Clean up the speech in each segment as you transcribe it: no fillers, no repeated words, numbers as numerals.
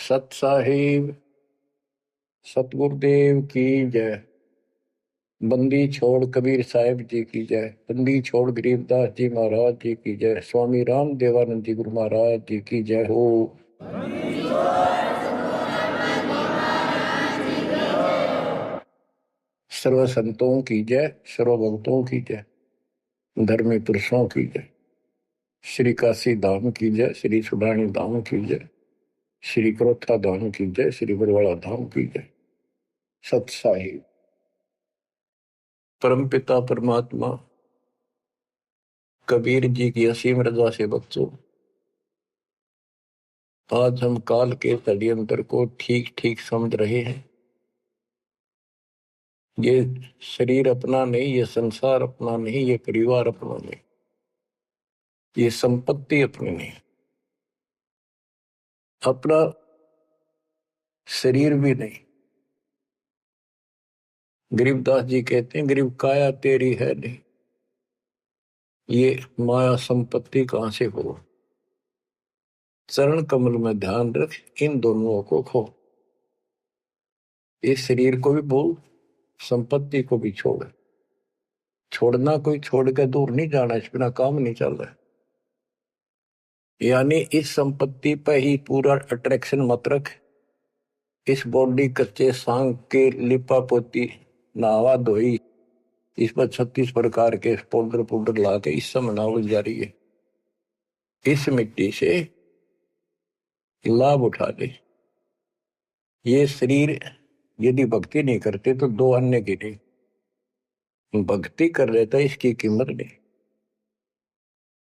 सत साहिब सतगुरुदेव की जय। बंदी छोड़ कबीर साहिब जी की जय। बंदी छोड़ गरीबदास जी महाराज जी की जय। स्वामी राम देवानंद जी गुरु महाराज जी की जय हो। सर्व संतों की जय, सर्व भक्तों की जय, धर्मी पुरुषों की जय। श्री काशी धाम की जय, श्री सुडानी धाम की जय, श्री क्रोथा धाम की जय, श्री बरवाड़ा धाम की जय। सत साहिब परमपिता परमात्मा कबीर जी की असीम रजा से बच्चों, आज हम काल के षड्यंत्र को ठीक ठीक समझ रहे हैं। ये शरीर अपना नहीं, ये संसार अपना नहीं, ये परिवार अपना नहीं, ये संपत्ति अपनी नहीं, अपना शरीर भी नहीं। गरीबदास जी कहते हैं गरीब काया तेरी है नहीं, ये माया संपत्ति कहां से हो। चरण कमल में ध्यान रख, इन दोनों को खो। इस शरीर को भी भूल, संपत्ति को भी छोड़। छोड़ना कोई छोड़ के दूर नहीं जाना, इस बिना काम नहीं चल रहा। यानी इस संपत्ति पर ही पूरा अट्रैक्शन मत रख। इस बॉडी कच्चे सांग के लिपा पोती नहावा धोई, इस पर 36 प्रकार के पाउडर पाउडर ला के इस समय नावल जा रही है। इस मिट्टी से लाभ उठा ले। ये शरीर यदि भक्ति नहीं करते तो दो अन्य की नहीं, भक्ति कर लेता इसकी कीमत नहीं।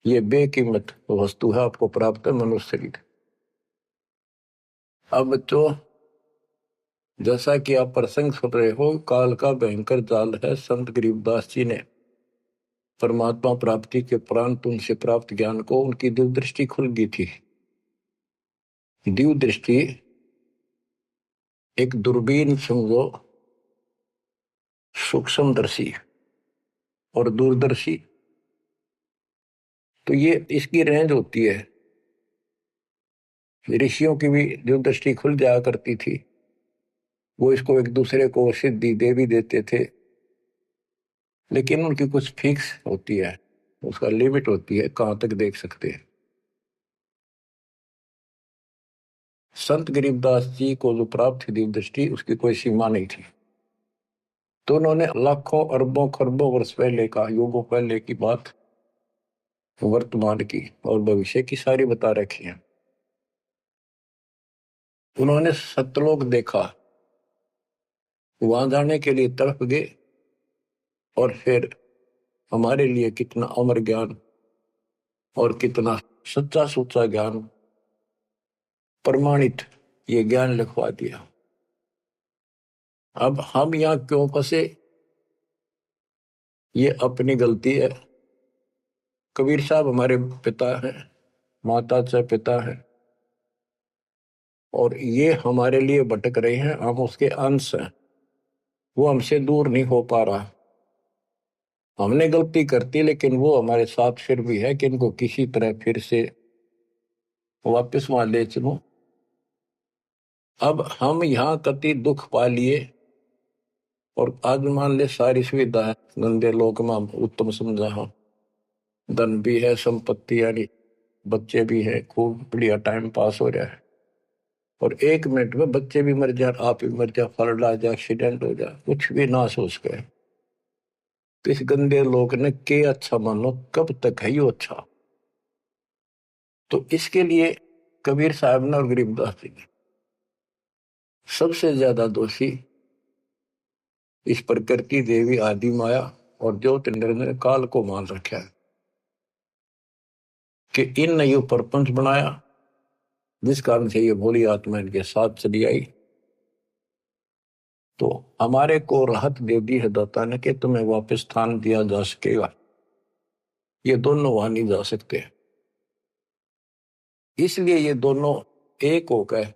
ये बेकीमत वस्तु है, आपको प्राप्त है मनुष्य शरीर। अब बच्चों, जैसा कि आप प्रसंग सुन रहे हो, काल का भयंकर जाल है। संत गरीबदास जी ने परमात्मा प्राप्ति के उपरांत उनसे प्राप्त ज्ञान को उनकी दिव्य दृष्टि खुल गई थी। दिव्य दृष्टि एक दूरबीन समझो, सूक्ष्मदर्शी और दूरदर्शी, तो ये इसकी रेंज होती है। ऋषियों की भी दिव्य दृष्टि खुल जाया करती थी, वो इसको एक दूसरे को सिद्धि दे भी देते थे, लेकिन उनकी कुछ फिक्स होती है, उसका लिमिट होती है कहां तक देख सकते हैं। संत गरीबदास जी को जो प्राप्त थी दिव्य दृष्टि, उसकी कोई सीमा नहीं थी। तो उन्होंने लाखों अरबों खरबों वर्ष पहले का, युगों पहले की बात वर्तमान की और भविष्य की सारी बता रखी है। उन्होंने सतलोक देखा, वहां जाने के लिए तड़प गए, और फिर हमारे लिए कितना अमर ज्ञान और कितना सच्चा सुच्चा ज्ञान प्रमाणित ये ज्ञान लिखवा दिया। अब हम यहां क्यों फंसे, ये अपनी गलती है। कबीर साहब हमारे पिता हैं, माता से पिता हैं, और ये हमारे लिए भटक रहे हैं, हम उसके अंश हैं। वो हमसे दूर नहीं हो पा रहा। हमने गलती करती, लेकिन वो हमारे साथ फिर भी है कि इनको किसी तरह फिर से वापस वहां ले चलो। अब हम यहाँ कति दुख पा लिए, और आज मान ले सारी सुविधा है, गंदे लोक में उत्तम समझा, हम धन भी है, संपत्ति यानी बच्चे भी है, खूब बढ़िया टाइम पास हो रहा है, और एक मिनट में बच्चे भी मर जाए, आप भी मर जाए, फ्लड आ जाए, एक्सीडेंट हो जाए, कुछ भी ना सोच गए। तो इस गंदे लोग ने के अच्छा मानो, कब तक है यो अच्छा। तो इसके लिए कबीर साहब ने और गरीबदास जी ने सबसे ज्यादा दोषी इस प्रकृति देवी आदि माया और ज्योतिर्मय ने काल को मान रखा है कि इन ने यो प्रपंच बनाया, जिस कारण से ये भोली आत्मा इनके साथ चली आई। तो हमारे को राहत दे दी है दाता ने कि तुम्हें वापस स्थान दिया जा सकेगा। ये दोनों वहां नहीं जा सकते, इसलिए ये दोनों एक होकर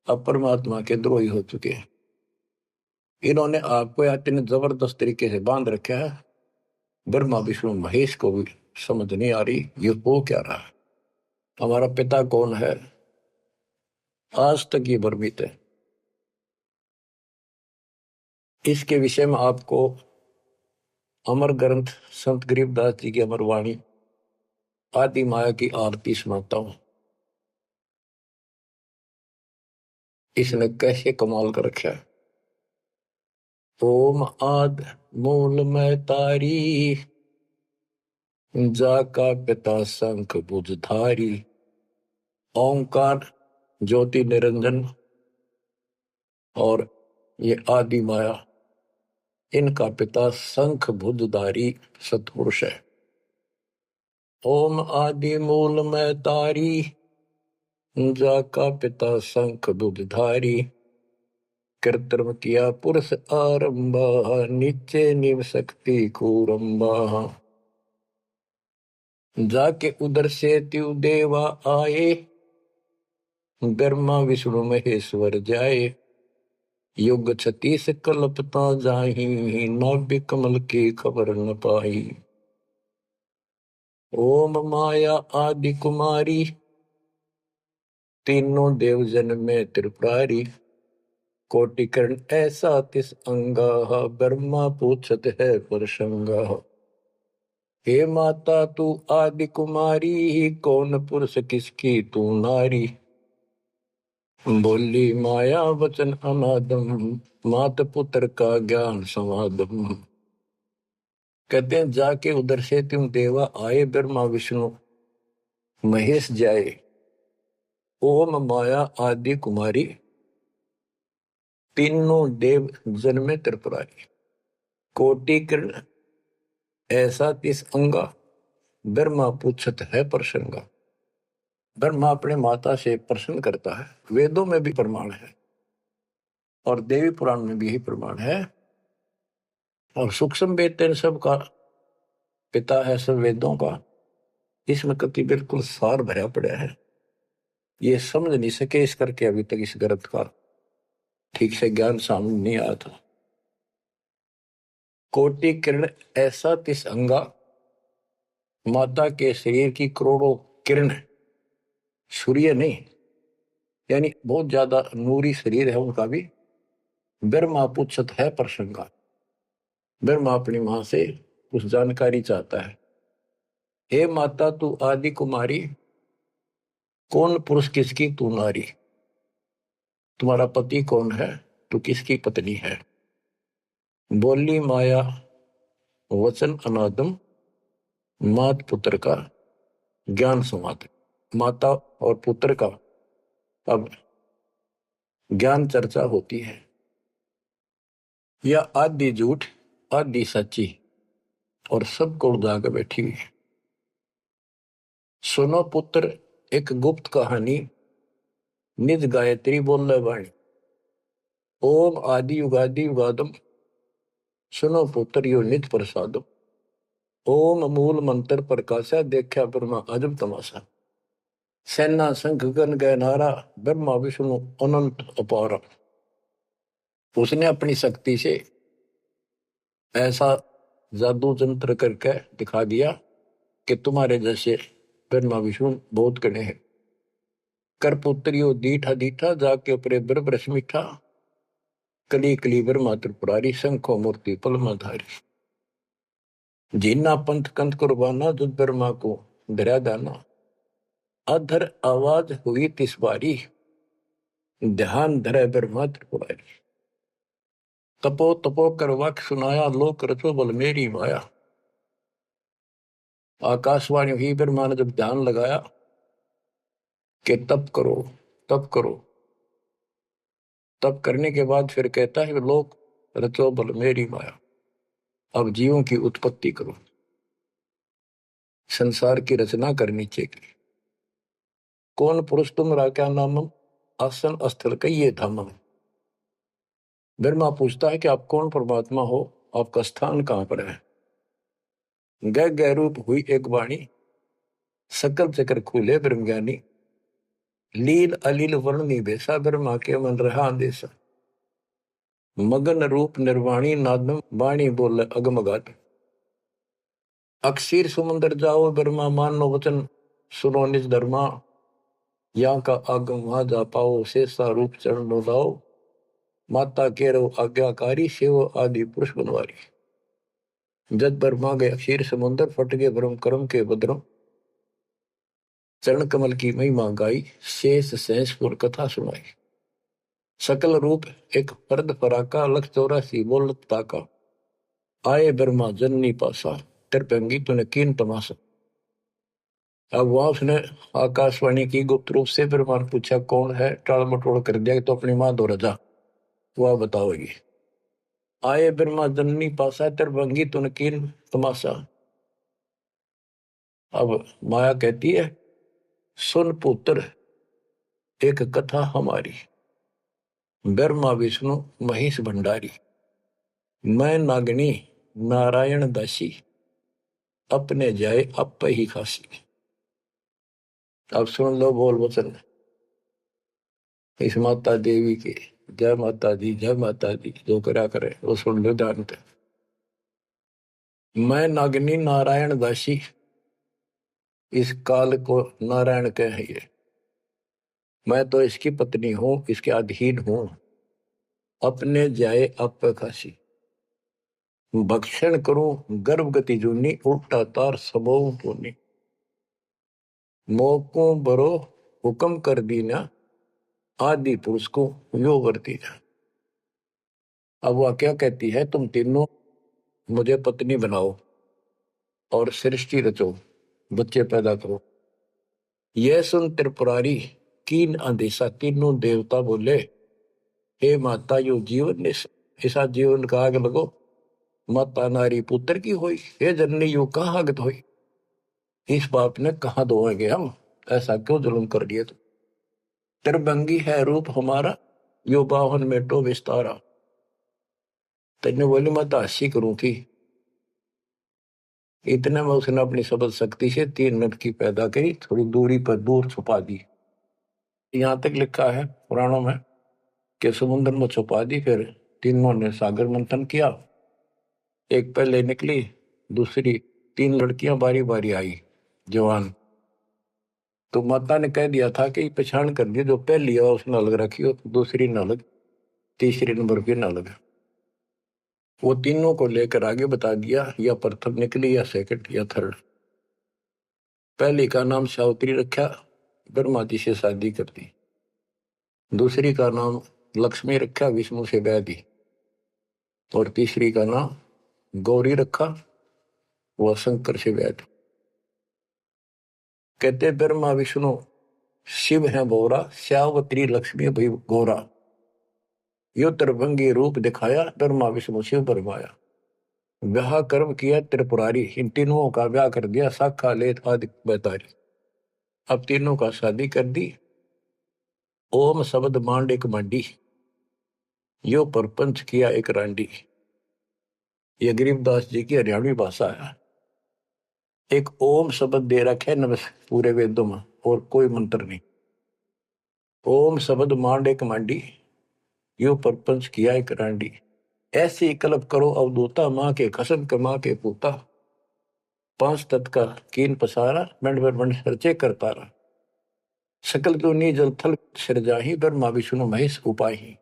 अब परमात्मा के द्रोही हो चुके हैं। इन्होंने आपको इतने जबरदस्त तरीके से बांध रखा है, ब्रह्मा विष्णु महेश को भी समझ नहीं आ रही ये हो क्या रहा है। हमारा पिता कौन है, आज तक ये भ्रमित है। इसके विषय में आपको अमर ग्रंथ संत गरीबदास जी की अमर वाणी आदि माया की आरती सुनाता हूं। इसने कैसे कमाल कर रखा है। ओम आद मूल में तारी, जाका पिता शंख भुजधारी। ओंकार ज्योति निरंजन और ये आदि माया, इनका पिता शंख भुजधारी सतपुरुष है। ओम आदि मूल में तारी, जाका पिता शंख भुजधारी। कृत्रिम किया पुरुष आरंभा, नीचे निव शक्ति कूरंबा। जाके उधर से त्यु देवा आए, ब्रह्मा विष्णु महेश्वर जाए। युग 36 कल्पता जाही, नाभि कमल की खबर न पाई। ओम माया आदि कुमारी, तीनों देव जन में त्रिपुरारी। कोटिकर्ण ऐसा तिस अंगा, ब्रह्मा पूछत है परसंगा। हे माता तू आदि कुमारी, कौन पुरुष किसकी तू नारी। बोली माया वचन अनादम, मात पुत्र का ज्ञान समादम। कहते हैं जाके उधर से तुम देवा आए, ब्रह्मा विष्णु महेश जाए। ओम माया आदि कुमारी, तीनों देव जन्मे त्रिपुरारी। कोटि किरण ऐसा तिस अंगा, ब्रह्मा पूछत है प्रसंगा। ब्रह्मा अपने माता से प्रश्न करता है। वेदों में भी प्रमाण है और देवी पुराण में भी यही प्रमाण है। और सूक्ष्म वेद इन सब का पिता है, सब वेदों का। इसमें कति बिल्कुल सार भरा पड़ा है। ये समझ नहीं सके इस करके अभी तक इस ग्रंथ का ठीक से ज्ञान सामने नहीं आया था। कोटि किरण ऐसा तिस अंगा, माता के शरीर की करोड़ों किरण, सूर्य नहीं, यानी बहुत ज्यादा नूरी शरीर है उनका भी। ब्रह्मा पूछत है प्रसंगा। ब्रह्मा अपनी मां से कुछ जानकारी चाहता है। हे माता तू आदि कुमारी, कौन पुरुष किसकी तू नारी। तुम्हारा पति कौन है, तू किसकी पत्नी है। बोली माया वचन अनादम, मात पुत्र का ज्ञान संवाद। माता और पुत्र का अब ज्ञान चर्चा होती है। यह आदि झूठ आदि सच्ची और सबको उड़ा कर बैठी हुई है। सुनो पुत्र एक गुप्त कहानी, निज गायत्री बोल वाणी। ओम आदि युगादि युगादम, सुनो पुत्र यो निज प्रसादम। ओम मूल मंत्र प्रकाशा, देखा ब्रह्मा अजब तमाशा। सेना संख गण गए नारा, ब्रह्मा विष्णु अनंत अपारा। उसने अपनी शक्ति से ऐसा जादू जंत्र करके दिखा दिया कि तुम्हारे जैसे ब्रह्मा विष्णु बहुत कड़े हैं। कर पुत्रियो दीठा दीठा, जाके अपने ब्रह्म मीठा। कली कली ब्रह्मा त्रिपुरारी, शंखो मूर्ति पलमाधारी। जीना पंथ कंथ कुर्बाना, जुद ब्रह्मा को डरा दाना। अधर आवाज हुई तिस बारी, ध्यान धरे ब्रह्मा त्रिपुरारी। तपो तपो कर वाक्य सुनाया, लोक रचो बल मेरी माया। आकाशवाणी हुई, ब्रह्मा ने जब ध्यान लगाया कि तप करो तप करो। तप करने के बाद फिर कहता है लोक रचो बल मेरी माया। अब जीवों की उत्पत्ति करो, संसार की रचना करनी चाहिए। कौन पुरुष तुमरा क्या नामम, आसन स्थल कहिए धामम। ब्रह्मा पूछता है कि आप कौन परमात्मा हो, आपका स्थान कहां पर है। गह गह रूप हुई एक वाणी, सकल चक्र खुले ब्रह्म ज्ञानी। लील अलील वर्ण निवेशा, ब्रह्मा के मन रहा अंदेशा। मगन रूप निर्वाणी नादम, वाणी बोल अगमगात। अक्षीर समुद्र जाओ ब्रह्मा, मानो वचन सुनो निज धर्मा। यहाँ का आगम वहां जा पाओ, शेषा रूप चरण लाओ, माता केरो आज्ञाकारी, शिव आदि पुरुष बनवारी। जद ब्रह्मा गया क्षीर समुद्र, फट गए भ्रम कर्म के बद्रम, चरण कमल की महिमा गाई, शेष सहसपुर कथा सुनाई। सकल रूप एक पर्द पराका, लख 84 बोलत ताका, आए ब्रह्मा जननी पासा, त्रिपंगी तूने कीन तमाशा। अब वहां उसने आकाशवाणी की गुप्त रूप से, ब्रह्मा ने पूछा कौन है, टाल मटोल कर दिया तो अपनी मां दो रजा, वह बताओगी। आए ब्रह्मा जननी पासा, त्रिभंगी तुन कीन तमाशा। अब माया कहती है सुन पुत्र एक कथा हमारी, ब्रह्मा विष्णु महेश भंडारी, मैं नागनी नारायण दासी, अपने जाए अप ही खासी। अब सुन लो बोल वचन इस माता देवी के। जय माता दी, जय माता दी, जो करा करे वो सुन लो जानते। मैं नागनी नारायण दासी, इस काल को नारायण कहिए, मैं तो इसकी पत्नी हूं, इसके अधीन हूं, अपने जाए अप खासी, भक्षण करूं गर्भगति जूनी, उल्टा तार सबो पूनी, मोको बरो हुक्म कर दीना, आदि पुरुष को यो वर्ती ना। अब वह क्या कहती है, तुम तीनों मुझे पत्नी बनाओ और सृष्टि रचो, बच्चे पैदा करो। यह सुन त्रिपुरारी कीन आदेशा, तीनों देवता बोले हे माता यो जीवन ऐसा जीवन का आग लगो, माता नारी पुत्र की होई, हे जननी यो कहाँ आगत होई, इस बाप ने कहा दोगे हम, ऐसा क्यों जुल्म कर दिए तुम। त्रिभंगी है रूप हमारा, यो बाहन में तो विस्तारा। तेने बोली मैं तो हंसी करूं थी, इतने में उसने अपनी सबल शक्ति से 3 लड़की पैदा करी, थोड़ी दूरी पर दूर छुपा दी। यहां तक लिखा है पुराणों में कि समुद्र में छुपा दी, फिर तीनों ने सागर मंथन किया, एक पहले निकली, दूसरी 3 लड़कियां बारी बारी आई जवान, तो माता ने कह दिया था कि पहचान कर दिया, जो पहली है उसने अलग रखी हो, दूसरी न अलग, तीसरी नंबर की न अलग। वो तीनों को लेकर आगे बता दिया, या प्रथम निकली या सेकंड या थर्ड। पहली का नाम सावित्री रखा, ब्रह्मा जी से शादी कर दी। दूसरी का नाम लक्ष्मी रखा, विष्णु से ब्याह दी। और तीसरी का नाम गौरी रखा, वह शंकर से ब्याह दी। कहते ब्रह्मा विष्णु शिव है बोरा, श्यावत्री लक्ष्मी भई गौरा, यो त्रिभंगी रूप दिखाया, ब्रह्मा विष्णु शिव बरमाया। ब्याह कर्म किया त्रिपुरारी, इन तीनों का ब्याह कर दिया, साखा लेत आदि बैतारी। अब तीनों का शादी कर दी। ओम शब्द मांड एक मांडी, यो परपंच किया एक रांडी। ये गरीबदास जी की हरियाणवी भाषा है। एक ओम शब्द दे रखे है नमस् पूरे वेदों में, और कोई मंत्र नहीं। ओम शब्द मांड एक मांडी, यो परपंच किया एक रांडी। ऐसी कल्प करो अवधूता, माँ के खसम कमा के पूता, 5 तत् का कीन पसारा, मंड पर मंड सरचे कर पारा। सकल दुनी जल थल सिरजाही, ब्रह्मा विष्णु महेश उपाही।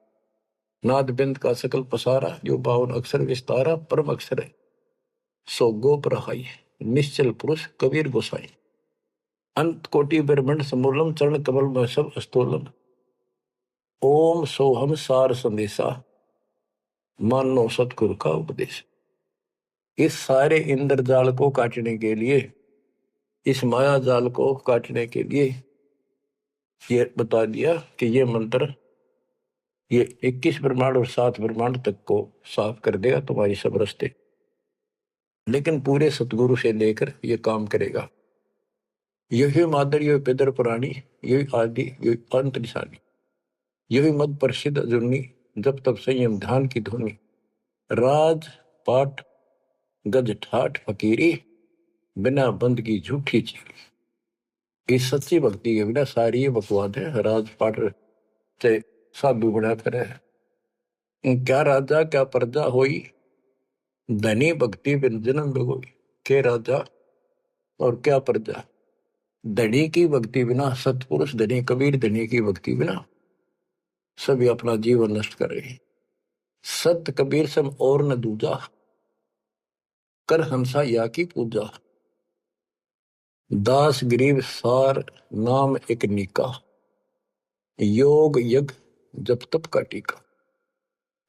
नाद बिंद का सकल पसारा, जो 52 अक्षर विस्तारा, परम अक्षर है सो गोप रहाई, निश्चल पुरुष कबीर गोसाई। अंत कोटि ब्रह्मंड समूलम, चरण कमल में सब अस्तोलम। ओम सोहम सार संदेशा, मानो सतगुरु का उपदेश। इस सारे इंद्रजाल को काटने के लिए, इस माया जाल को काटने के लिए ये बता दिया कि ये मंत्र ये 21 ब्रह्मांड और 7 ब्रह्मांड तक को साफ कर देगा तुम्हारी सब रास्ते, लेकिन पूरे सतगुरु से लेकर ये काम करेगा। यही मादर, यही पितर पुराणी, यही आदि, यही अंत निशानी, यही मद प्रसिद्ध जुन्नी, जब तब संयम ध्यान की धुनी। राज पाठ गज ठाठ फकीरी, बिना बंद की झूठी चीरी। इस सच्ची भक्ति के बिना सारी ये बकवाद है। राज पाठ से साधु बना करे, क्या राजा क्या प्रजा होई, धनी भक्ति बिन जन्म बिगोई। के राजा और क्या प्रजा, धनी की भक्ति बिना, सतपुरुष धनी कबीर धनी की भक्ति बिना सभी अपना जीवन नष्ट कर रहे हैं। सत कबीर सम और न दूजा, कर हंसा या की पूजा। दास गरीब सार नाम एक निका, योग यज्ञ जप तप का टीका।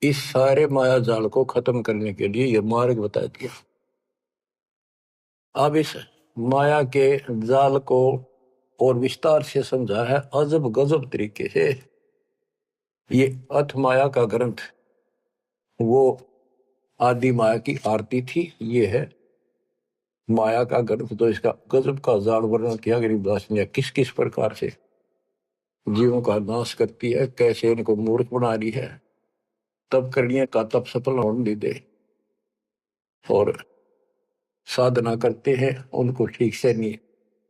इस सारे माया जाल को खत्म करने के लिए यह मार्ग बता दिया। अब इस माया के जाल को और विस्तार से समझा है अजब गजब तरीके से। ये अथ माया का ग्रंथ वो आदि माया की आरती थी, ये है माया का ग्रंथ। तो इसका गजब का जाल वर्णन किया गरीबदास ने, किस किस प्रकार से जीवों का नाश करती है, कैसे इनको मूर्ख बना रही है, तब करनिया का तब सफल होने दे, और साधना करते हैं उनको ठीक से नहीं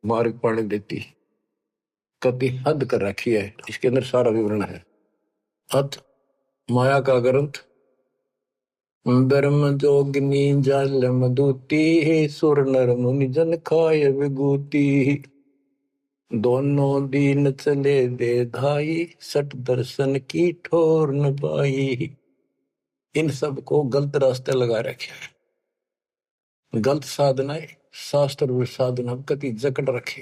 मार्ग पाने देती, कति हद कर रखी है। इसके अंदर सारा विवरण है। अथ माया का ग्रंथ ब्रह्म जोगिनी जल मधुती, सुर नर मुनि जन खाय विभूति। दोनों दीन चले दे धाई, सट दर्शन की ठोर न पाई। इन सब को गलत रास्ते लगा रखे हैं, गलत साधनाएं, शास्त्र साधना कति जकड़ रखे।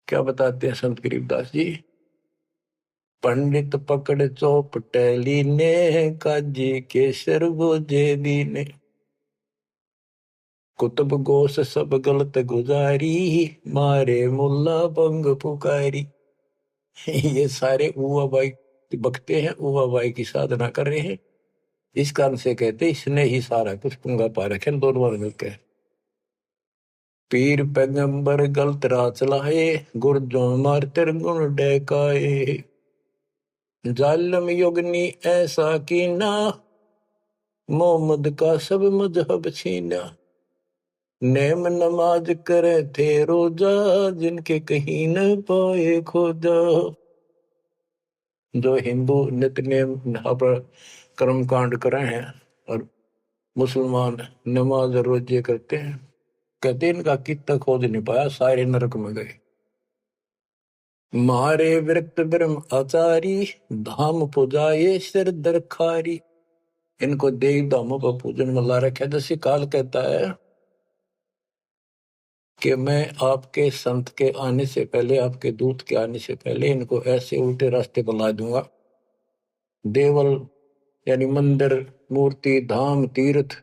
क्या बताते हैं संत गरीबदास जी? पंडित पकड़ चौपटेली ने, काजी के सरबोजे दीने। कुतुब गोस सब गलत गुजारी, मारे मुल्ला बंग पुकारी। ये सारे उवा बाई बकते हैं, उवा बाई की साधना कर रहे हैं। इस कारण से कहते इसने ही सारा कुछ पुंगा पा रखे दोनों मिलकर। पीर पैगंबर गलत राह चलाए, गुरजों मार तेर गुण डैकाए। जालम युगनी ऐसा कीना, मोहम्मद का सब मजहब छीना। नेम नमाज करे थे रोजा, जिनके कहीं न पाए खोजा। जो हिंदू नित्य नेम पर कर्म कांड करे हैं और मुसलमान नमाज रोजे करते हैं, कहते इनका कितना खोज नहीं पाया, सारे नरक में गए। मारे विरक्त ब्रह्म आचारी, धाम पुजाए सिर दरखारी। इनको देव धामों पर पूजन में ला रखा। जैसे काल कहता है कि मैं आपके संत के आने से पहले, आपके दूत के आने से पहले इनको ऐसे उल्टे रास्ते पर ला दूंगा। देवल यानी मंदिर, मूर्ति, धाम, तीर्थ,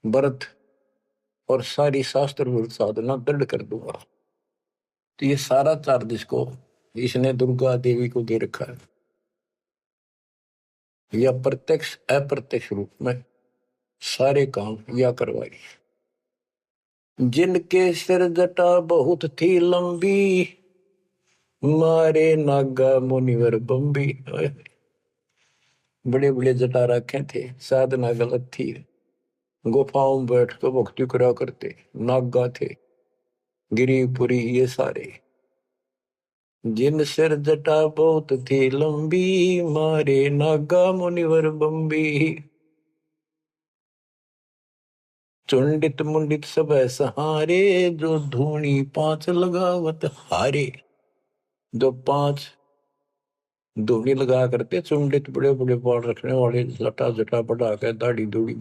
व्रत और सारी शास्त्र विरुद्ध साधना दृढ़ कर दूंगा। तो ये सारा चार्ज इसको इसने दुर्गा देवी को दे रखा है, या प्रत्यक्ष अप्रत्यक्ष रूप में सारे काम या करवाई। जिनके सिर जटा बहुत थी लंबी, मारे नागा मुनिवर बम्बी। बड़े बड़े जटा रखे थे, साधना गलत थी, गुफाओं में बैठ कर भक्ति करा करते, नागा थे, गिरिपुरी ये सारे। जिन सिर जटा बहुत थी लंबी, मारे नागा मुनिवर बम्बी। चुंडित मुंडित सब सहारे, जो धूनी पांच लगावत हारे। जो पांच धूनी लगा करते, चुंडित बड़े बड़े बाल रखने वाले, जटा जटा बढ़ा के दाढ़ी दूढ़ी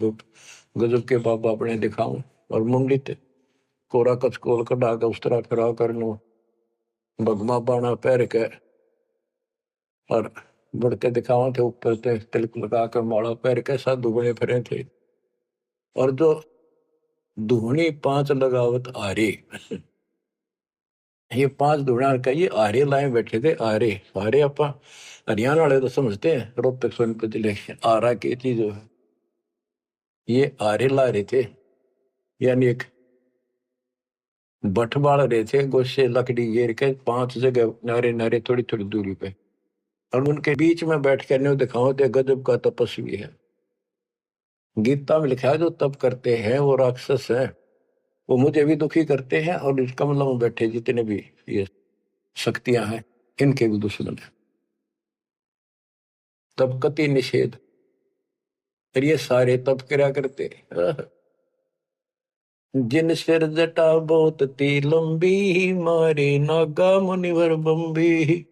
गजब के बाबा अपने दिखाऊं, और मुंडित कोरा कचकोल कटा के उस तरह खड़ा कर लो, भगमा बाणा पैर के और बढ़ते दिखावा थे, ऊपर से तिलक लगा कर माला पैर के साधु बने फिरे थे। और जो धूनी पांच लगावत आरे, ये पांच धूना का ये आरे लाए बैठे थे। आरे आरे अपा हरियाणा वाले तो समझते हैं, रोहतक सोनीपत जिले आरा की चीज है, ये आरे ला रहे थे। यानी एक बठ बाल रहे थे, गोशे लकड़ी घेर के पांच जगह नारे नारे थोड़ी थोड़ी दूरी पे, और उनके बीच में बैठ कर दिखाओ थे गजब का तपस्वी है। गीता में लिखा है जो तप करते हैं वो राक्षस है, वो मुझे भी दुखी करते हैं, और इस कमलों में बैठे जितने भी ये शक्तियां हैं इनके भी दुश्मन है। तब कति निषेध, और ये सारे तप करा करते। जिन सिर जटा बहुत ती लंबी, मारे नागा मुनिवर बम्बी।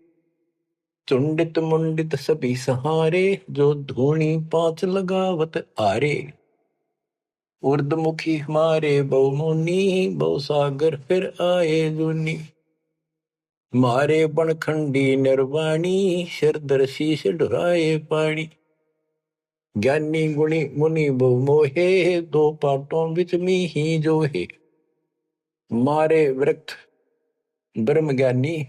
चुंडित मुंडित सभी सहारे, जो धूणी पांच लगावत आरे। उर्दमुखी हमारे बहुमुनि, बहु सागर फिर आए जुनी। मारे बनखंडी निर्वाणी, सिरदर शीश ढुराए पानी। ज्ञानी गुणी मुनि बहु मोहे, दो पाटों बिच ही जो है। मारे वृक्ष ब्रह्म ज्ञानी,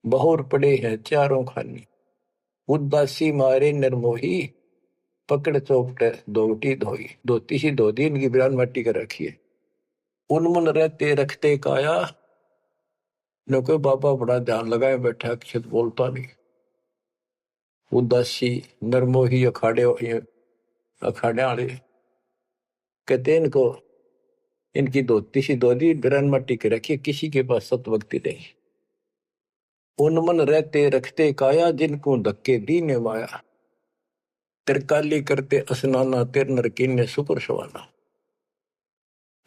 बहुर पड़े हैं चारों खानी। उदासी मारे निर्मोही, पकड़ चौपटे दोटी धोई। धोती सी धो दी, इनकी बिरान मट्टी कर रखी है। उनमुन रहते रखते काया, न कोई बाबा बड़ा ध्यान लगाए बैठा, कुछ बोलता नहीं। उदासी नरमोही अखाड़े अखाड़े वाले कहते हैं इनको, इनकी धोती सी धोती बिरान मट्टी के रखी, किसी के पास सतभक्ति नहीं। उनमन रहते रखते काया, जिनको धक्के दीने माया। तिरकाली करते स्नाना, तिर नर कीने सुपर सवाना।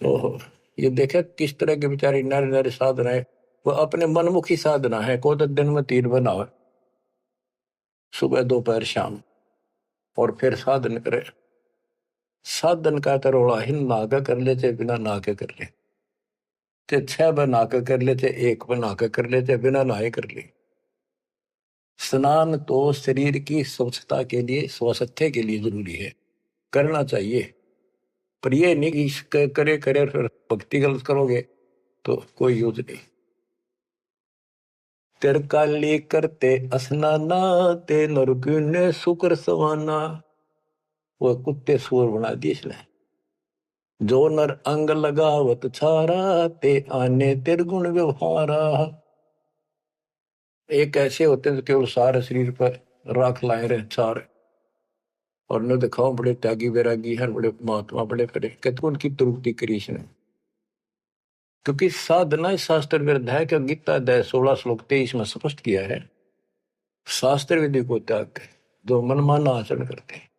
ओहो, ये देखे किस तरह के बेचारी नारी नारी साधना है। वो अपने मनमुखी साधना है। को तो दिन में 3 बनावे, सुबह दोपहर शाम, और फिर साधन करे। साधन का तरोड़ा हिन नागा कर ले, चाहे बिना नाके कर ले, चाहे 6 बना के कर ले, चाहे 1 बना के कर ले, चाहे बिना नहाए कर ले। स्नान तो शरीर की स्वच्छता के लिए, स्वास्थ्य के लिए जरूरी है, करना चाहिए। पर ये नहीं कि करे करे फिर भक्ति गलत करोगे तो कोई यूज नहीं। तिरकाली करते स्नाना, ते नरकुने शुक्र सवाना। वो कुत्ते सुअर बना दिए इसने। जो नर अंग लगावत छारा, ते आने तिरगुण व्यवहारा। एक ऐसे होते हैं जो केवल सारे शरीर पर राख लाए रहे छार, और न दिखाओ बड़े त्यागी वैरागी है, बड़े महात्मा बड़े करे, कहते उनकी तुरुक्ति करी इसने। क्योंकि साधना शास्त्र विरुद्ध है। कि गीता अध्याय 16 श्लोक 23 में स्पष्ट किया है, शास्त्र विधि को त्याग के जो मनमाना आचरण करते हैं,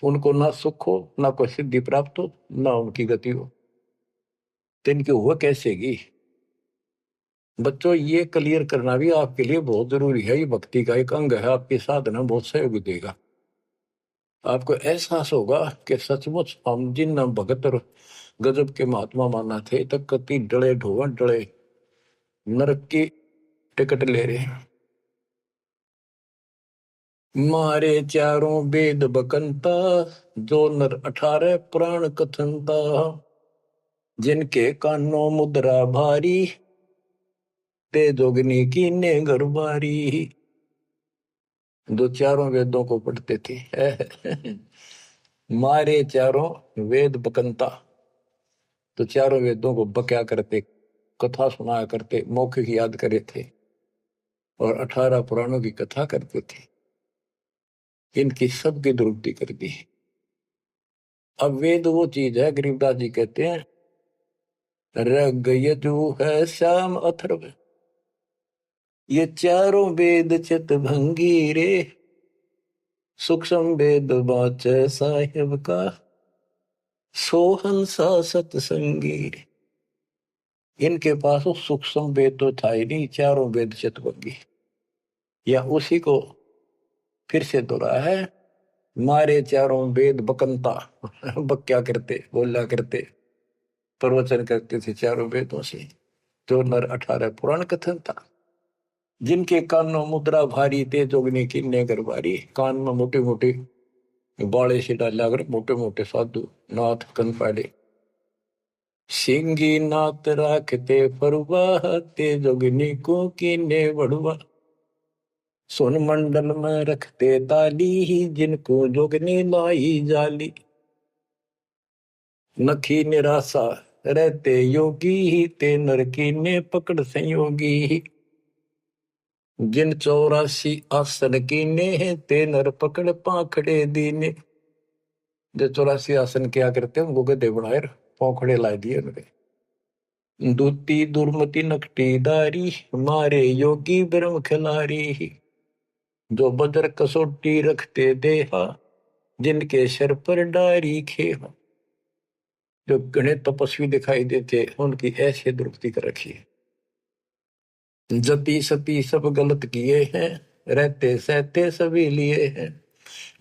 उनको ना सुख हो, ना कोई सिद्धि प्राप्त हो, ना उनकी गति हो। तो इनकी हुआ कैसेगी? बच्चों, ये क्लियर करना भी आपके लिए बहुत जरूरी है। ये भक्ति का एक अंग है, आपकी साधना बहुत सहयोग देगा। आपको एहसास होगा कि सचमुच हम जिन भगत और गजब के महात्मा माना थे, तक कति डले ढोवन डले नरक की टिकट ले रहे हैं। मारे चारों वेद बकंता, जो नर 18 पुराण कथनता। जिनके कानों मुद्रा भारी, ते जोगनी कीने गरबारी। जो चारों वेदों को पढ़ते थे। मारे चारों वेद बकंता, तो चारों वेदों को बक्या करते, कथा सुनाया करते, मौखिक याद करे थे, और 18 पुराणों की कथा करते थे। इनकी सबकी दुरुक्ति कर दी। अब वेद वो चीज है, गरीबदास जी कहते हैं, रग यजु है श्याम अथर्व, ये चारों वेद चित भंगी रे। सूक्ष्म वेद बाचे साहिब का, सोहंसा सतसंगी रे। इनके पास वो सूक्ष्म वेद तो था ही नहीं, चारों वेद चित भंगी। या उसी को फिर से दोहराया है, मारे चारों वेद बकंता। बक्या करते, बोला करते, प्रवचन करते थे चारों वेदों से, जो नर 18 पुराण कथन था। जिनके कानों मुद्रा भारी, ते जोगनी कीने गरबारी। कान में मोटे मोटे बाले से डाला कर मोटे मोटे साधु नाथ कन पाड़े। सिंगी नाथ राखते फरुआ, ते जोगनी को कीने बड़ुआ। सोन मंडल में रखते ताली, जिनको जोगनी लाई जाली। नखी निराशा रहते योगी, ते नरकी ने पकड़ संयोगी। जिन 84 आसन कीने, ते नर पकड़ पाखड़े दीने। जो 84 आसन क्या करते हैं, उनको गधे बनाए पौखड़े ला दिए उनके। दूती दुर्मति नकटी दारी, मारे योगी ब्रह्म खिलारी। जो बदर कसोटी रखते देहा, जिनके सर पर डारी खेहा। जो घने तपस्वी दिखाई देते उनकी ऐसी दुरुक्ति कर रखी है। जति सती सब गलत किए हैं, रहते सहते सभी लिए हैं,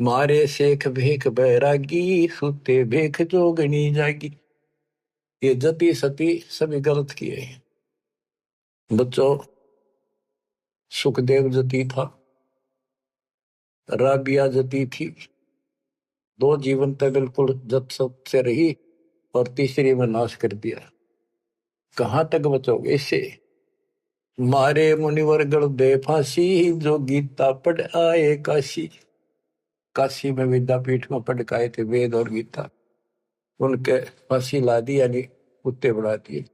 मारे शेख भेख बैरागी, सुते भेख जोगनी जागी। ये जति सती सभी गलत किए हैं। बच्चों, सुखदेव जति था, राबिया जति थी, दो जीवन तक बिल्कुल जत सत से रही और तीसरी में नाश कर दिया। कहां तक बचोगे इससे? मारे मुनिवर गण दे फांसी, जो गीता पढ़ आए काशी। काशी में विद्यापीठ में पढ़ के आए थे वेद और गीता, उनके फांसी ला दी, यानी कुत्ते बढ़ा दिए।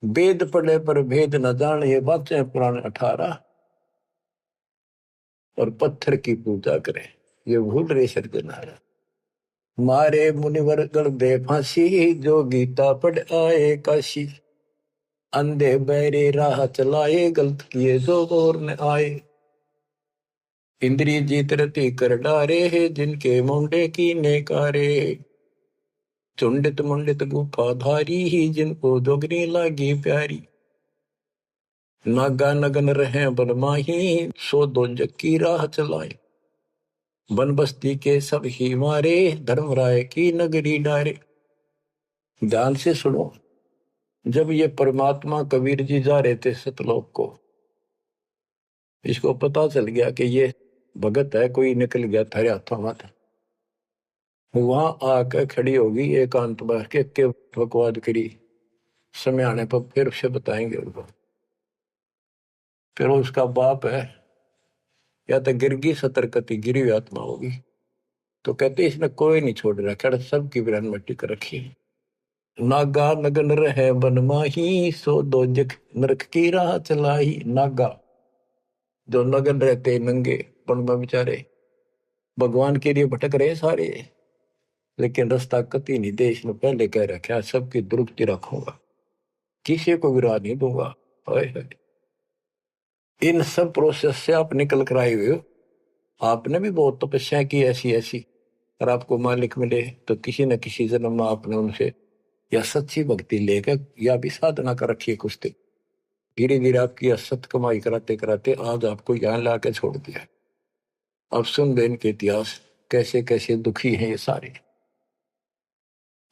वेद पढ़े पर भेद न जान, ये बातें पुराण 18, और पत्थर की पूजा करें, ये भूल रहे सृजनहारा। मारे मुनिवर गण दे फांसी, जो गीता पढ़ आए काशी। अंधे बहरे राह चलाए, गलत किए जो और न आए। इंद्रिय जीत रति कर डारे, जिनके मुंडे की नेकारे। चुंडित मुंडित गुफा धारी, जिनको जोगनी लागी प्यारी। नागा नगन रहे बनमाही, सो दो की राह चलाए। वन बस्ती के सब ही मारे, धर्मराय की नगरी डारे। ध्यान से सुनो, जब ये परमात्मा कबीर जी जा रहे थे सतलोक को, इसको पता चल गया कि ये भगत है, कोई निकल गया थारे हाथों मत। वहां आकर खड़ी होगी एकांत बैठ के बकवाद करी, समय आने पर फिर उसे बताएंगे उनको। फिर उसका बाप है, या तो गिरगी सतर्कती गिरी हुई आत्मा होगी, तो कहते इसने कोई नहीं छोड़ रखा, सबकी बिरान मट्टी कर रखी। नागा नगन रहे बनमाही, सो दो जख नरक की राह चलाई। नागा जो नगन रहते नंगे वन में बेचारे, भगवान के लिए भटक रहे सारे, लेकिन रास्ता कति नहीं दे। इसने पहले कह रखा, सबकी दुरुक्ति रखूंगा, किसी को विराह नहीं दूंगा। इन सब प्रोसेस से आप निकल कर आए हुए हो। आपने भी बहुत तपस्या की ऐसी ऐसी, और आपको मालिक मिले तो किसी न किसी जन्म में आपने उनसे या सच्ची भक्ति लेकर या भी साधना कर रखी है कुछ दिन। धीरे धीरे आपकी असत कमाई कराते कराते आज आपको यहाँ ला के छोड़ दिया। अब सुन दे इनके इतिहास, कैसे कैसे दुखी हैं ये सारे।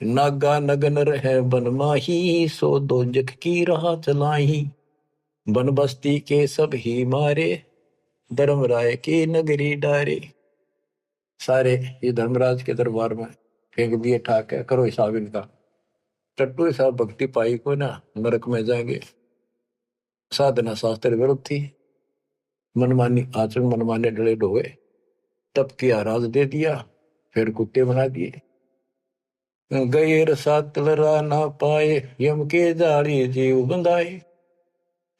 नागा नगन रहे बनमाही, सो दो जख की राह चलाई। वन बस्ती के सब ही मारे, धर्मराय की नगरी डारे। सारे ये धर्मराज के दरबार में फेंक दिए ठाके, करो हिसाब इनका। टट्टू हिसाब भक्ति पाई को ना, नरक में जाएंगे। साधना शास्त्र विरुद्ध थी, मनमानी आचरण, मनमाने डले ढोए, तब किया राज दे दिया, फिर कुत्ते बना दिए। गैर सातलरा ना पाए, यम के जाड़ी जीव बंधाए।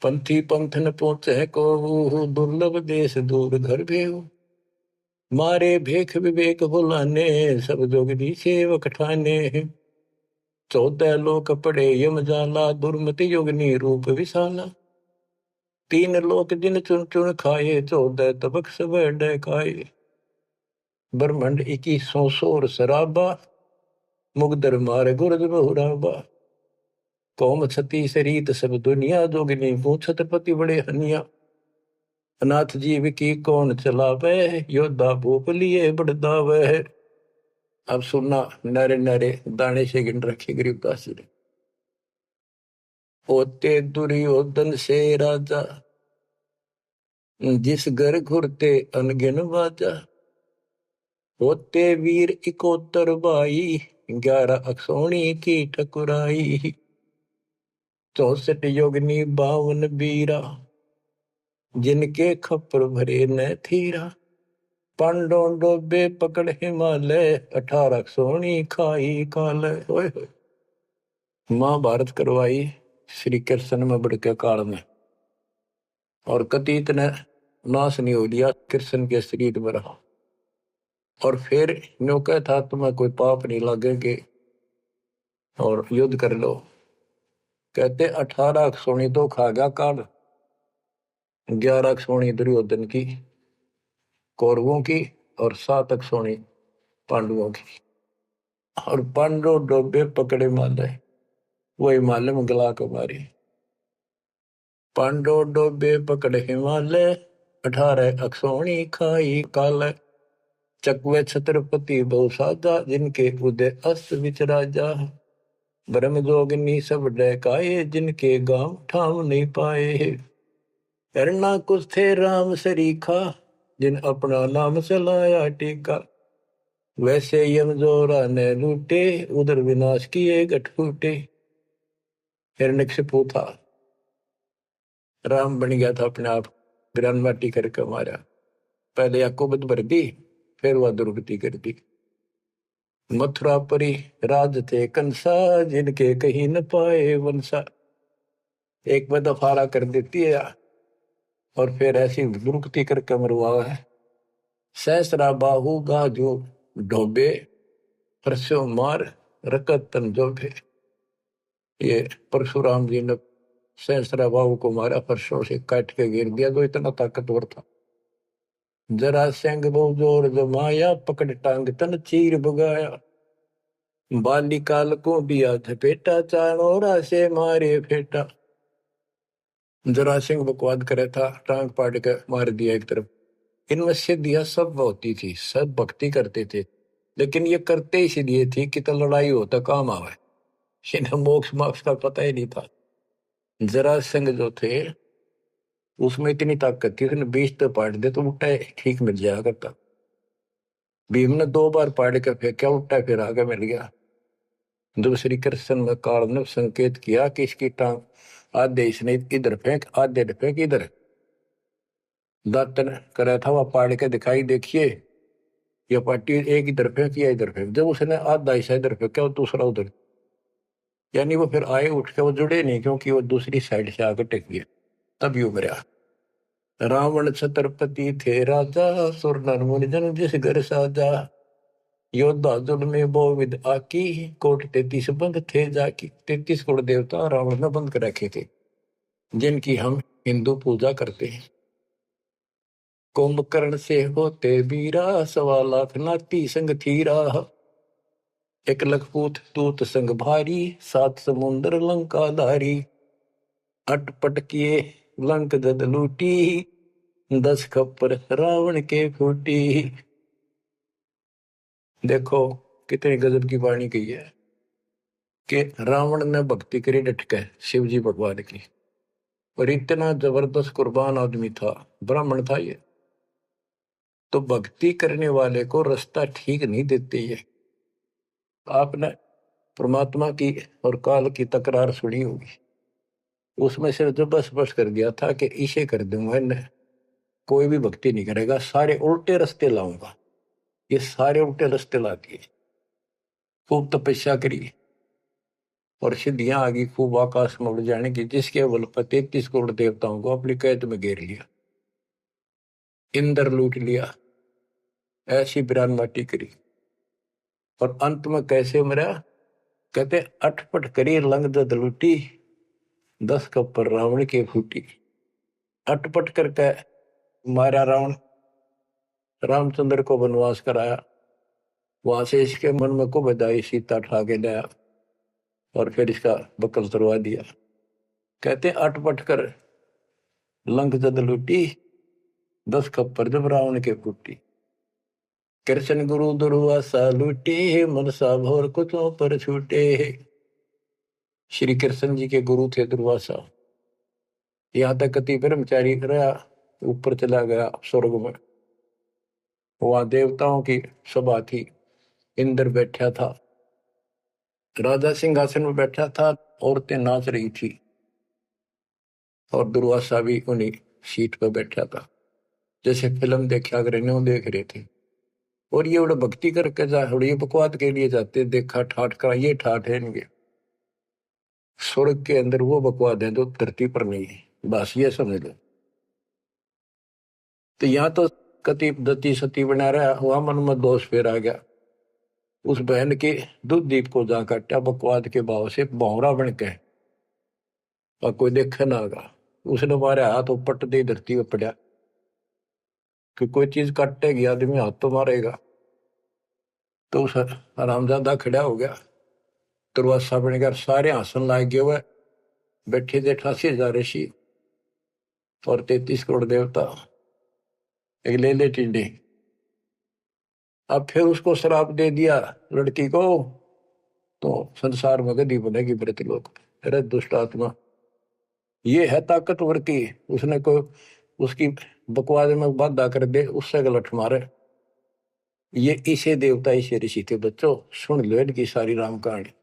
पंथी पंथ न पहुंचे को, दुर्लभ देश दूर घर भेऊ। मारे भेख विवेक बुलाने, सब जोगनी सेवक ठाने। 14 लोक पड़े यम जाला, दुर्मति योगनी रूप विशाला। 3 लोक जिन चुन चुन खाए, 14 तबक सब डकाए। ब्रह्मंड 21 सोर शराबा, मुगदर मार गुरद बहुराबा। कौम छती शरीत सब दुनिया, जोगनी पूछत पति बड़े हनिया। अनाथ जीव की कौन चलावे, योद्धा भूप लिए बड़दावे। अब सुनना, नारे नारे दाने से गिन रखे गरीबदास जी ने। होते दुर्योधन से राजा, जिस घर घुरते अनगिन बाजा। होते वीर 71 भाई, 11 अक्षौणी की ठकुराई। 64 योगनी 52 बीरा, जिनके खप्पर भरे न थीरा। पांडों डोबे पकड़ हिमालय, 18 सोनी खाई काल। महाभारत करवाई श्री कृष्ण में बड़के काल में, और कति इतने नाश नहीं हो लिया, कृष्ण के शरीर में रहा। और फिर न्यो कहता तुम्हें कोई पाप नहीं लगेंगे और युद्ध कर लो। कहते 18 सोनी तो खा गया काल, 11 सोनी दुर्योधन की कौरवों की, और 7 सोनी पांडवों की। और पांडो डोबे पकड़े माले, वही माले में गला को मारी। पांडो डोबे पकड़े हिमालय, 18 अक्षोणी खाई काल। चकवे छत्रपति बहु साजा, जिनके उदय अस्त विच राजा। ब्रह्म जोगिनी सब डहकाए, जिनके गांव ठाम नहीं पाए। करना कुछ थे राम सरीखा, जिन अपना नाम चलाया टीका। वैसे यम जोरा ने लूटे, उधर विनाश किए गठ फूटे। हिरण्यकशिपु था, राम बन गया था अपने आप, ग्रान माटी करके मारा। पहले याकूबत भर दी, फिर वह दुर्गति कर दी। मथुरापुरी राज थे कंसा, जिनके कहीं न पाए वंशा। एक में दफारा कर देती है और फिर ऐसी दुर्गति करके मरवा है। सहस्रा बाहु गाजो ढोबे, परसों मार रकत तन जोबे। ये परशुराम जी ने सहस्रा बाहु को मारा, परसों से काट के गिर दिया, तो इतना ताकतवर था। जरा सिंह बहु जोर जमाया, पकड़ टांग तन चीर भगाया। बालिकाल को बिया झपेटा, चाणोरा से मारे फेटा। जरा सिंह बकवाद करे था, टांग पाड़ के मार दिया एक तरफ। इनमें सिद्धियां सब होती थी, सब भक्ति करते थे, लेकिन ये करते इसलिए थी कि तो लड़ाई हो तो काम आवे। इन्हें मोक्ष मोक्ष का पता ही नहीं था। जरा सिंह जो थे उसमें इतनी ताकत थी, उसने 20 तो पाड़ दे तो उल्टा ठीक मिल जाया करता। भीम ने 2 बार पाड़ के फेंका, उल्टा फिर आगे मिल गया। जब श्री कृष्ण में काल ने संकेत किया कि इसकी टांग आधे इसने इधर फेंक, आधे फेंक इधर, दातन करा था वह पाड़ के दिखाई, देखिए ये पार्टी एक इधर फेंक या इधर फेंक। जब उसने आधा हिस्सा इधर फेंका और दूसरा उधर, यानी वो फिर आए उठ के वो जुड़े नहीं, क्योंकि वो दूसरी साइड से आकर टेक गया, तभी उभरा। रावण छत्रपति थे राजा, सुर नर मुनि जन जिस घर साजा। योद्धा जुड़ में बहुविध आकी, कोट 33 बंद थे जाकी। 33 कोट देवता रावण ने बंद कर रखे थे, जिनकी हम हिंदू पूजा करते हैं। कुंभकर्ण से होते बीरा, 1.25 लाख नाती संग थीरा। 1 लाख पूत तूत संग भारी, 7 समुंदर लंका धारी। अटपट किए लंक जद लूटी, 10 खप्पर रावण के फूटी। देखो कितनी गजब की वाणी कही है कि रावण ने भक्ति करी डट के शिव जी भगवान की, और इतना जबरदस्त कुर्बान आदमी था, ब्राह्मण था ये। तो भक्ति करने वाले को रास्ता ठीक नहीं देते ये। आपने परमात्मा की और काल की तकरार सुनी होगी, उसमें से जो बस बस कर दिया था कि इसे कर दूंगा, इन्हें कोई भी भक्ति नहीं करेगा, सारे उल्टे रास्ते लाऊंगा। ये सारे उल्टे रास्ते ला दिए। खूब तपस्या करी और सिद्धियां आ गई, खूब आकाश में उड़ जाने की, जिसके बल पर 33 करोड़ देवताओं को अपनी कैद में घेर लिया, इंद्र लूट लिया, ऐसी बिरान माटी करी। और अंत में कैसे मरा? कहते अटपट करी लंग दद लूटी, 10 कप्पर रावण के फूटी। अटपट करके मारा रावण, रामचंद्र को वनवास कराया, वहां से इसके मन में को बधाई, सीता ठा के लाया और फिर इसका बकल तुरवा दिया। कहते अटपट कर लंक जद लूटी, 10 खप्पर जब रावण के फूटी। कृष्ण गुरु दुर्वासा लूटे, मनसा भोर कुचों पर छूटे। श्री कृष्ण जी के गुरु थे दुर्वासा। यहाँ तक कति ब्रह्मचारी रहा, ऊपर चला गया स्वर्ग में। वहां देवताओं की सभा थी, इंद्र बैठा था, राजा सिंहासन में बैठा था, औरतें नाच रही थी और दुर्वासा भी उन्हीं सीट पर बैठा था, जैसे फिल्म देखा करे न्यू देख रहे थे। और ये बड़ा भक्ति करके जा, ये बकवाद के लिए जाते, देखा ठाठ का, ये ठाठ है इनके। स्वर्ग के अंदर वो बकवाद है जो धरती पर नहीं है, बस ये समझ लो। तो यहाँ तो कति दती सती बना रहा, वहां मन में दोष फिर आ गया। उस बहन के दूध दीप को जा काटा बकवाद के भाव से, भौरा बन के, और कोई देखे ना आगा। उसने मारे हाथ पट दे धरती पर पड़ा, कि कोई चीज काटेगी आदमी हाथ तो मारेगा। तो उस हरामजादा खड़ा हो गया, दुर्वासा बन गया, सारे आसन लाग गए हुए, बैठे थे 88,000 ऋषि और 33 करोड़ देवता, एक ले ले टिंडे। अब फिर उसको श्राप दे दिया लड़की को, तो संसार में गदी बनेगी मृतलोक। अरे दुष्ट आत्मा, ये है ताकतवर की, उसने को उसकी बकवास में बाधा कर दे, उससे गलत मारे। ये इसे देवता इसे ऋषि थे बच्चों, सुन लो इनकी सारी राम कहानी।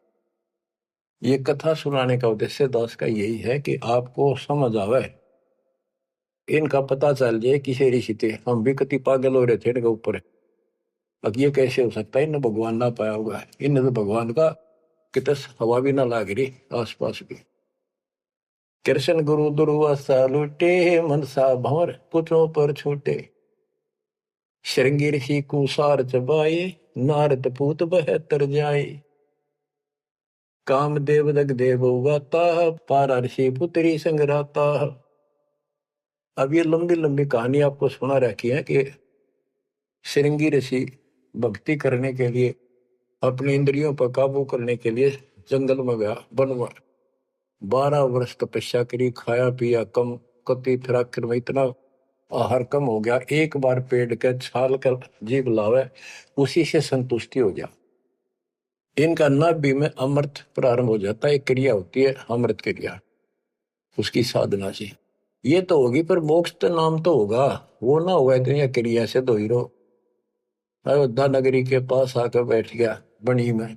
ये कथा सुनाने का उद्देश्य दास का यही है कि आपको समझ आवे, इनका पता चल जाए किसे ऋषि थे। हम भी कति पागल हो रहे थे इनके ऊपर, अब ये कैसे हो सकता है, इन्हें भगवान ना पाया होगा, इन्हें तो भगवान का कितने हवा भी ना लाग रही आसपास भी। कृष्ण गुरु दुर्वासा लुटे, मनसा भंवर पुत्रों पर छूटे, श्रृंगी ऋषि कुसार चबाए, नारद पूत बहत्तर जाए, कामदेव दग देव गाता, पारा ऋषि पुत्री संगराता। अब ये लंबी लंबी कहानी आपको सुना रखी है कि श्रृंगी ऋषि भक्ति करने के लिए, अपनी इंद्रियों पर काबू करने के लिए जंगल में गया, वन में 12 वर्ष तपस्या करी, खाया पिया कम, कति फिर आखिर में इतना आहार कम हो गया, एक बार पेड़ के छाल कर जीभ लावे, उसी से संतुष्टि हो गया। इनका नाभि में अमृत प्रारंभ हो जाता है, एक क्रिया होती है अमृत क्रिया, उसकी साधना से ये तो होगी, पर मोक्ष तो नाम तो होगा, वो ना होगा तो यह क्रिया से दो ही रहो। अयोध्या नगरी के पास आकर बैठ गया बनी में।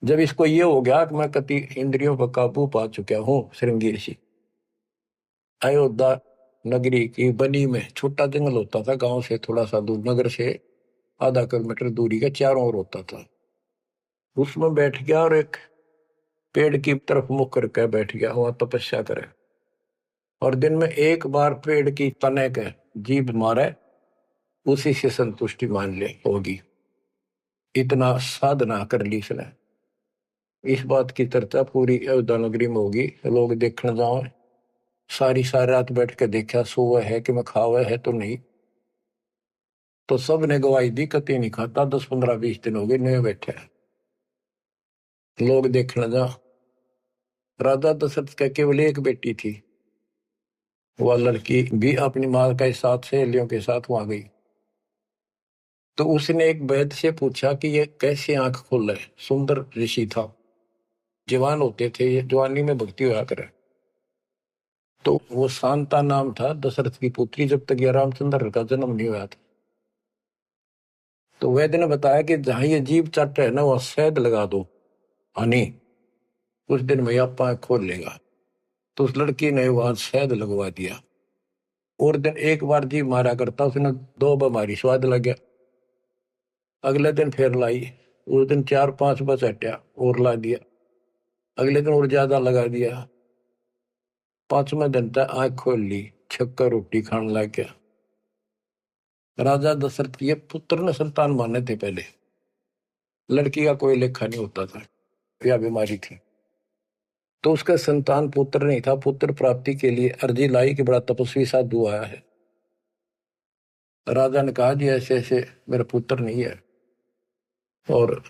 जब इसको ये हो गया कि मैं कति इंद्रियों पर काबू पा चुका हूं, श्रृंगी ऋषि अयोध्या नगरी की बनी में, छोटा जंगल होता था गांव से थोड़ा सा दूर, नगर से आधा किलोमीटर दूरी का, चारों ओर होता था, उसमें बैठ गया और एक पेड़ की तरफ मुख करके बैठ गया, वहां तपस्या करे, और दिन में एक बार पेड़ की तने के जीभ मारे, उसी से संतुष्टि मान ले होगी। इतना साधना कर ली इसने। इस बात की चर्चा पूरी अयोध्या नगरी में होगी, लोग देखने जाओ, सारी सारी रात बैठ के देखा, सोवा है कि मैं खावा है तो नहीं, तो सब ने गवाही दी कति नहीं खाता, 10 15 20 दिन हो गए नए बैठे, लोग देखने जा। राजा दशरथ का केवल एक बेटी थी, वह लड़की भी अपनी माँ के साथ सहेलियों के साथ वहां गई, तो उसने एक वैद्य से पूछा कि ये कैसे आंख खोल रहे, सुंदर ऋषि था, जवान होते थे, ये जवानी में भक्ति हुआ करे। तो वो शांता नाम था दशरथ की पुत्री, जब तक ये रामचंद्र का जन्म नहीं हुआ था। तो वैद्य ने बताया कि जहां ये जीभ चट है ना, वह शहद लगा दो हनी, कुछ दिन में आप आंख खोल लेगा। तो उस लड़की ने वहां शहद लगवा दिया, और दिन एक बार जीभ मारा करता, उसने 2 बीमारी स्वाद लग गया। अगले दिन फिर लाई, उस दिन 4 5 बस हटा और ला दिया, अगले दिन और ज्यादा लगा दिया, 5वें दिन तक आंख खोल ली, छक्कर रोटी खाने लग गया। राजा दशरथ के पुत्र ने संतान माने थे पहले, लड़की का कोई लेखा नहीं होता था, यह बीमारी थी, तो उसका संतान पुत्र नहीं था। पुत्र प्राप्ति के लिए अर्जी लाई कि बड़ा तपस्वी साधु आया है। राजा ने कहा जी ऐसे ऐसे मेरा पुत्र नहीं है और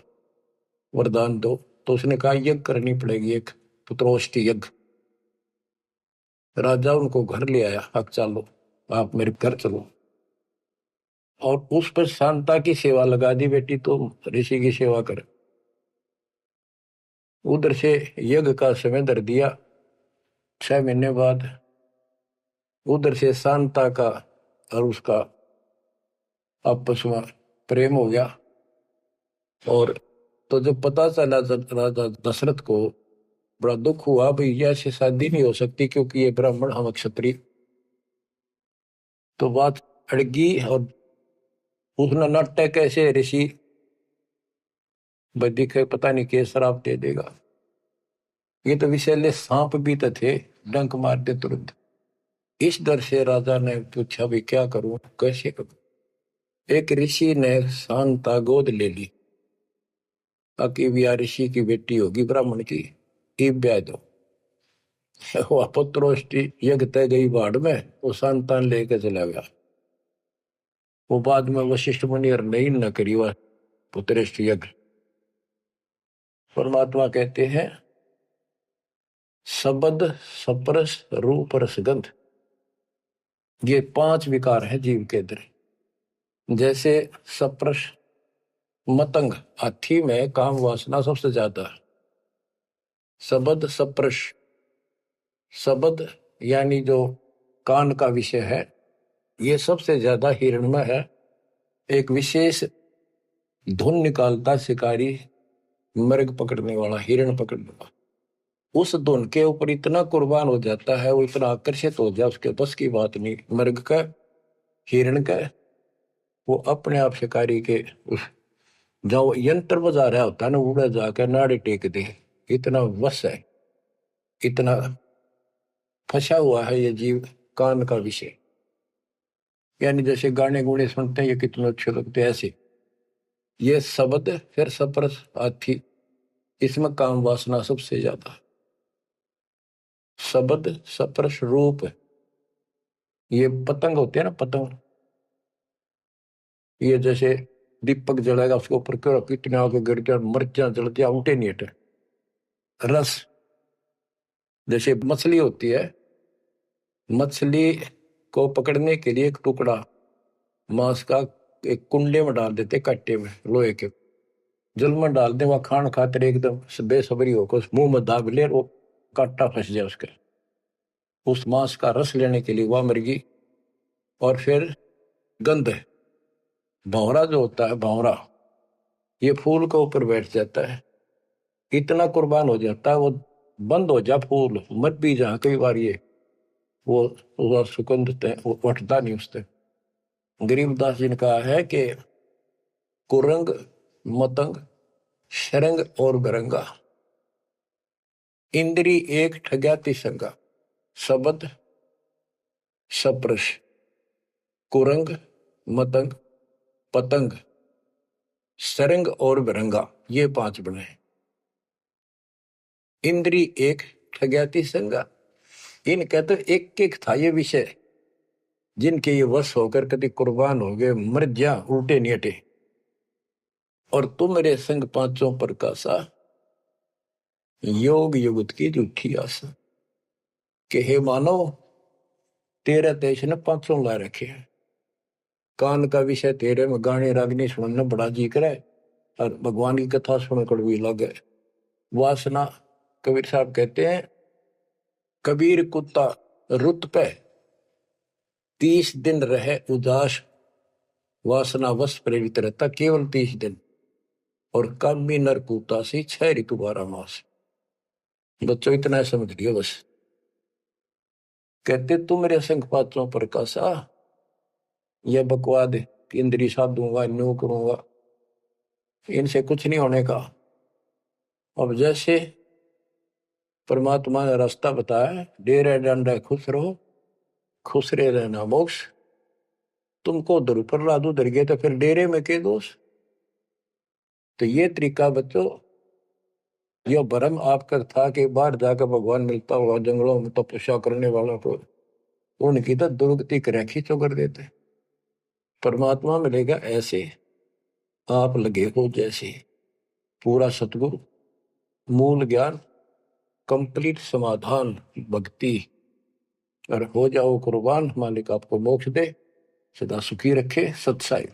वरदान दो। तो उसने कहा यज्ञ करनी पड़ेगी, एक पुत्रोष्टि यज्ञ। राजा उनको घर ले आया, अब चलो आप मेरे घर चलो, और उस पर शांता की सेवा लगा दी, बेटी तो ऋषि की सेवा कर। उधर से यज्ञ का समय धर दिया, 6 महीने बाद उधर से शांता का और उसका आपस में प्रेम हो गया। और तो जब पता चला राजा दशरथ को बड़ा दुख हुआ, भाई ऐसे शादी नहीं हो सकती क्योंकि ये ब्राह्मण हम क्षत्रिय। तो बात अड़गी और उसने नाटक कैसे ऋषि वैदिक पता नहीं के शराब दे देगा, ये तो विषैले सांप भी तो थे, डंक मार दे तुरंत। इस डर से राजा ने पूछा भी क्या करूं, कैसे करूं। एक ऋषि ने शांता गोद ले ली, ताकि ब्याह ऋषि की बेटी होगी ब्राह्मण की, ब्याह दो। वह पुत्रोष्टि यज्ञ तय गई बाढ़ में, वो संतान लेके चला गया। वो बाद में वशिष्ठ मुनि और नहीं न करी वह पुत्रेष्ठ यज्ञ। परमात्मा कहते हैं शब्द सप्रस रूप रसगंध, ये 5 विकार हैं जीव के अंदर। जैसे सप्रस मतंग, हाथी में काम वासना सबसे ज्यादा है। शब्द सप्रस, शब्द यानी जो कान का विषय है, ये सबसे ज्यादा हिरण में है। एक विशेष धुन निकालता शिकारी, मृग पकड़ने वाला, हिरण पकड़ने वाला, उस धुन के ऊपर इतना कुर्बान हो जाता है, वो इतना आकर्षित हो जाए, उसके बस की बात नहीं। मृग का, हिरण का, वो अपने आप शिकारी के उस जो यंत्र बजा रहा होता है ना, उड़ा जाकर नाड़े टेक दे, इतना वश है, इतना फंसा हुआ है ये जीव कान का विषय। यानी जैसे गाने गुणे सुनते हैं ये कितने अच्छे लगते हैं, ऐसे ये शब्द फिर सप्रस हाथी, इसमें काम वासना सबसे ज्यादा। शब्द सप्रस रूप, ये पतंग होते हैं ना, पतंग, ये जैसे दीपक जलेगा उसके ऊपर क्यों कितने आगे गिर जाए, मर्चा जलती उठे नहीं हटे। रस, जैसे मछली होती है, मछली को पकड़ने के लिए एक टुकड़ा मांस का एक कुंडे में डाल देते, कट्टे में लोहे के, जल में डाल दे, वह खान खातिर एकदम बेसब्री होकर उस मुंह में दाब ले, वो कांटा फंस जाए उसके, उस मांस का रस लेने के लिए वह मर्गी। और फिर गंध, भंवरा जो होता है, भंवरा, ये फूल के ऊपर बैठ जाता है, इतना कुर्बान हो जाता है, वो बंद हो जा फूल मत भी जा, कई बार ये वो सुगंध वो उठता नहीं उससे। गरीबदास जी ने कहा है कि कुरंग मतंग शरंग और बरंगा, इंद्री एक ठग्याति संगा। शब्द सप्रश कुरंग मतंग पतंग सरंग और बरंगा, ये 5 बने। इंद्री एक ठग्याति संगा, इनका तो एक एक था ये विषय, जिनके ये वश होकर कभी कुर्बान हो गए, मर जा उल्टे नहीं हटे। और तुम मेरे संग पांचों प्रकाशा, योग युगत की झूठी आशा। कि हे मानव, तेरे देश ने 500 ला रखे हैं, कान का विषय तेरे में गाने रागनी सुनना बड़ा जी करे, और भगवान की कथा सुन कड़वी लगे। वासना, कबीर साहब कहते हैं, कबीर कुत्ता रुत पे 30 दिन रहे उदास, वासना वश प्रेरित रहता केवल 30 दिन, और कामी नर कुत्ता से 6 ऋतु 12 मास। बच्चों इतना समझ लियो बस। कहते तुम मेरे संग पात्रों प्रकाशा, यह बकवाद इंद्री साधूंगा, न्यू करूंगा, इनसे कुछ नहीं होने का। अब जैसे परमात्मा ने रास्ता बताया, डेरे डंडा खुश रहो, खुश रहे रहना मोक्ष। तुमको उधर ऊपर ला दो, उधर गए तो फिर डेरे में के दोष। तो ये तरीका बच्चों, यह भरम आपका था कि बाहर जाकर भगवान मिलता होगा जंगलों में तपस्या करने वालों को, उनकी तो दुर्गति कर खींचो कर देते। परमात्मा मिलेगा ऐसे, आप लगे हो जैसे, पूरा सतगुरु, मूल ज्ञान, कंप्लीट समाधान, भक्ति, और हो जाओ कुर्बान। मालिक आपको मोक्ष दे, सदा सुखी रखे। सत्साई।